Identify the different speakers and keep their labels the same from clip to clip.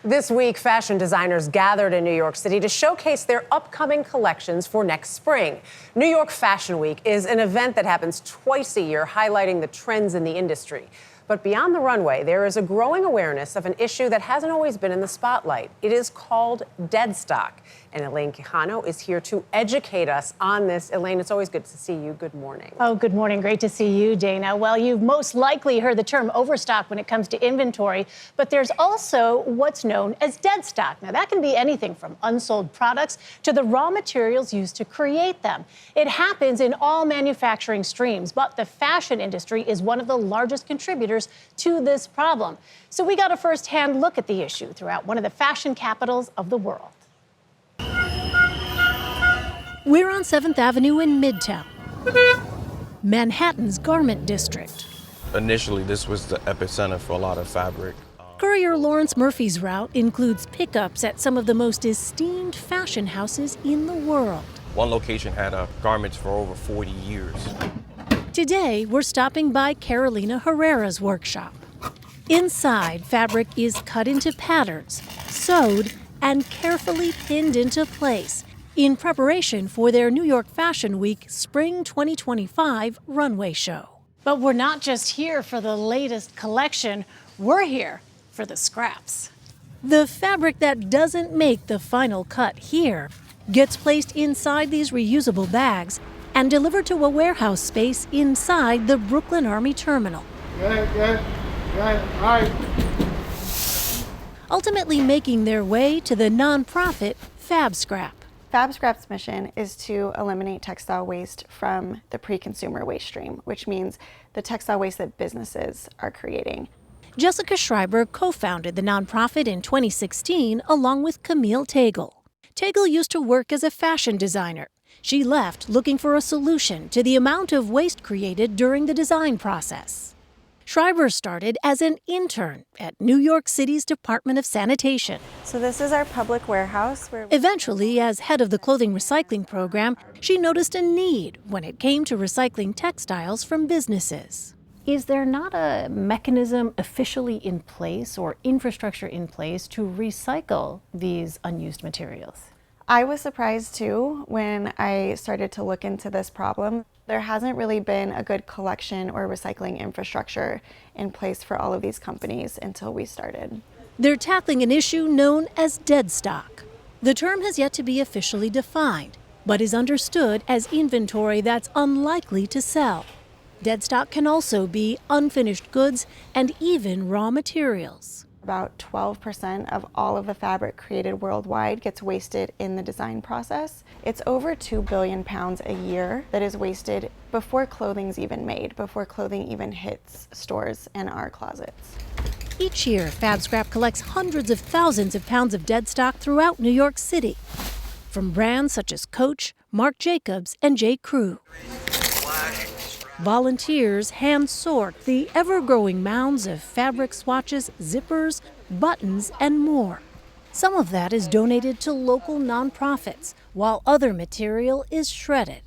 Speaker 1: This week, fashion designers gathered in New York City to showcase their upcoming collections for next spring. New York Fashion Week is an event that happens twice a year, highlighting the trends in the industry. But beyond the runway, there is a growing awareness of an issue that hasn't always been in the spotlight. It is called deadstock. And Elaine Quijano is here to educate us on this. Elaine, it's always good to see you. Good morning.
Speaker 2: Oh, good morning. Great to see you, Dana. Well, you've most likely heard the term overstock when it comes to inventory, but there's also what's known as deadstock. Now, that can be anything from unsold products to the raw materials used to create them. It happens in all manufacturing streams, but the fashion industry is one of the largest contributors to this problem. So we got a first-hand look at the issue throughout one of the fashion capitals of the world.
Speaker 3: We're on 7th Avenue in Midtown, Manhattan's garment district.
Speaker 4: Initially, this was the epicenter for a lot of fabric.
Speaker 3: Courier Lawrence Murphy's route includes pickups at some of the most esteemed fashion houses in the world.
Speaker 4: One location had garments for over 40 years.
Speaker 3: Today, we're stopping by Carolina Herrera's workshop. Inside, fabric is cut into patterns, sewed, and carefully pinned into place in preparation for their New York Fashion Week Spring 2025 runway show.
Speaker 2: But we're not just here for the latest collection, we're here for the scraps.
Speaker 3: The fabric that doesn't make the final cut here gets placed inside these reusable bags and delivered to a warehouse space inside the Brooklyn Army Terminal.
Speaker 5: Good. All right.
Speaker 3: Ultimately making their way to the nonprofit Fabscrap.
Speaker 6: Fabscrap's mission is to eliminate textile waste from the pre-consumer waste stream, which means the textile waste that businesses are creating.
Speaker 3: Jessica Schreiber co-founded the nonprofit in 2016 along with Camille Tagle. Tagle used to work as a fashion designer. She left looking for a solution to the amount of waste created during the design process. Schreiber started as an intern at New York City's Department of Sanitation.
Speaker 6: So this is our public warehouse.
Speaker 3: Eventually, as head of the clothing recycling program, she noticed a need when it came to recycling textiles from businesses.
Speaker 2: Is there not a mechanism officially in place or infrastructure in place to recycle these unused materials?
Speaker 6: I was surprised too when I started to look into this problem. There hasn't really been a good collection or recycling infrastructure in place for all of these companies until we started.
Speaker 3: They're tackling an issue known as deadstock. The term has yet to be officially defined, but is understood as inventory that's unlikely to sell. Deadstock can also be unfinished goods and even raw materials.
Speaker 6: About 12% of all of the fabric created worldwide gets wasted in the design process. It's over 2 billion pounds a year that is wasted before clothing's even made, before clothing even hits stores and our closets.
Speaker 3: Each year, Fabscrap collects hundreds of thousands of pounds of deadstock throughout New York City, from brands such as Coach, Marc Jacobs, and J. Crew. Volunteers hand sort the ever-growing mounds of fabric swatches, zippers, buttons, and more. Some of that is donated to local nonprofits, while other material is shredded.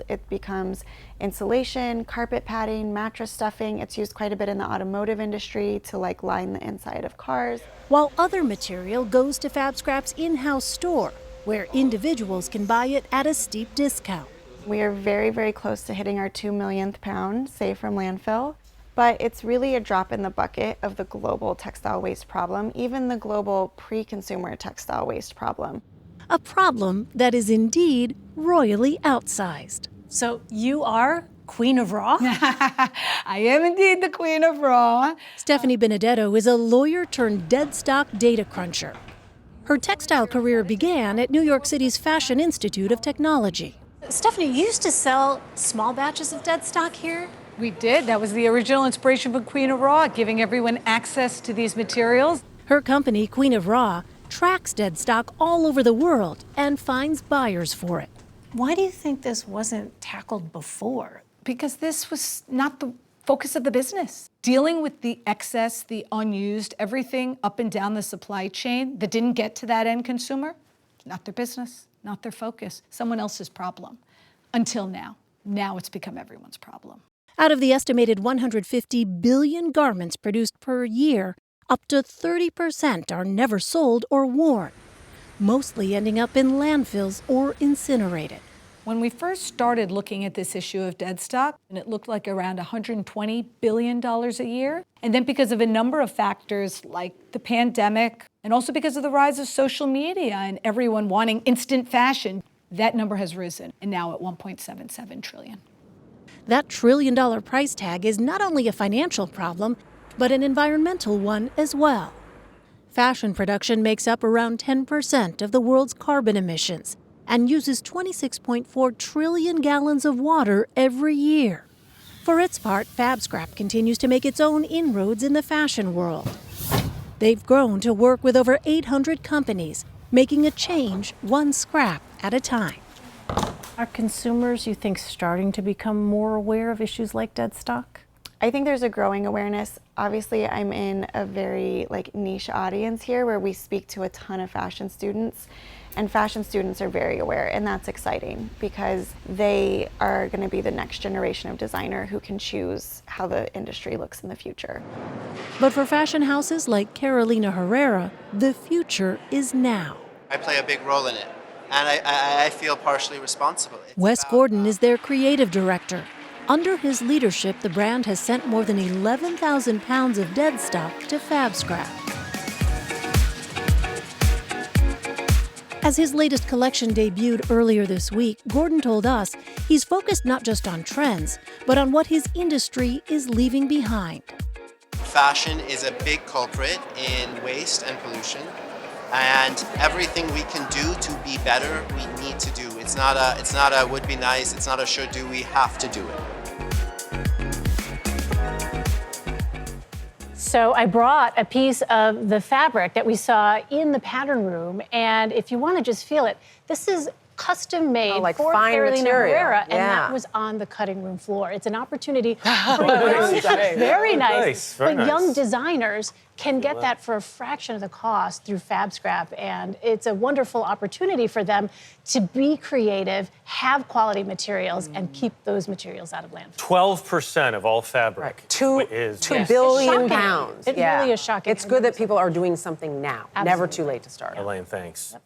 Speaker 6: It becomes insulation, carpet padding, mattress stuffing. It's used quite a bit in the automotive industry to line the inside of cars.
Speaker 3: While other material goes to Fabscrap's in-house store, where individuals can buy it at a steep discount.
Speaker 6: We are very, very close to hitting our 2 millionth pound saved from landfill, but it's really a drop in the bucket of the global textile waste problem, even the global pre-consumer textile waste problem.
Speaker 3: A problem that is indeed royally outsized.
Speaker 2: So you are Queen of Raw?
Speaker 7: I am indeed the Queen of Raw.
Speaker 3: Stephanie Benedetto is a lawyer turned deadstock data cruncher. Her textile career began at New York City's Fashion Institute of Technology.
Speaker 2: Stephanie, you used to sell small batches of deadstock here?
Speaker 7: We did. That was the original inspiration for Queen of Raw, giving everyone access to these materials.
Speaker 3: Her company, Queen of Raw, tracks deadstock all over the world and finds buyers for it.
Speaker 2: Why do you think this wasn't tackled before?
Speaker 7: Because this was not the focus of the business. Dealing with the excess, the unused, everything up and down the supply chain that didn't get to that end consumer, not their business, not their focus, someone else's problem. Until now. Now it's become everyone's problem.
Speaker 3: Out of the estimated 150 billion garments produced per year, Up to 30% are never sold or worn, mostly ending up in landfills or incinerated.
Speaker 7: When we first started looking at this issue of dead stock, and it looked like around $120 billion a year, and then because of a number of factors like the pandemic, and also because of the rise of social media and everyone wanting instant fashion, that number has risen, and now at $1.77 trillion.
Speaker 3: That trillion-dollar price tag is not only a financial problem, but an environmental one as well. Fashion production makes up around 10% of the world's carbon emissions and uses 26.4 trillion gallons of water every year. For its part, Fabscrap continues to make its own inroads in the fashion world. They've grown to work with over 800 companies, making a change one scrap at a time.
Speaker 1: Are consumers, you think, starting to become more aware of issues like dead stock?
Speaker 6: I think there's a growing awareness. Obviously, I'm in a very niche audience here where we speak to a ton of fashion students, and fashion students are very aware, and that's exciting because they are going to be the next generation of designer who can choose how the industry looks in the future.
Speaker 3: But for fashion houses like Carolina Herrera, the future is now.
Speaker 8: I play a big role in it, and I feel partially responsible.
Speaker 3: Wes Gordon is their creative director. Under his leadership, the brand has sent more than 11,000 pounds of dead stock to Fabscrap. As his latest collection debuted earlier this week, Gordon told us he's focused not just on trends, but on what his industry is leaving behind.
Speaker 8: Fashion is a big culprit in waste and pollution, and everything we can do to be better, we need to do. It's not a would be nice, it's not a should do, we have to do it.
Speaker 2: So I brought a piece of the fabric that we saw in the pattern room, and if you want to just feel it, this is custom made
Speaker 1: like
Speaker 2: for
Speaker 1: fine
Speaker 2: Carolina
Speaker 1: material.
Speaker 2: Herrera, and
Speaker 1: Yeah.
Speaker 2: that was on the cutting room floor. It's an opportunity for young, very nice,
Speaker 9: Very
Speaker 2: but young
Speaker 9: nice.
Speaker 2: designers can get that for a fraction of the cost through Fabscrap, and it's a wonderful opportunity for them to be creative, have quality materials, and keep those materials out of landfill.
Speaker 9: 12% of all fabric is
Speaker 1: 2 billion
Speaker 2: Shocking.
Speaker 1: pounds.
Speaker 2: It really is shocking
Speaker 1: It's
Speaker 2: how
Speaker 1: good
Speaker 2: many
Speaker 1: that people are doing something now. Never too late to start.
Speaker 9: Elaine, thanks.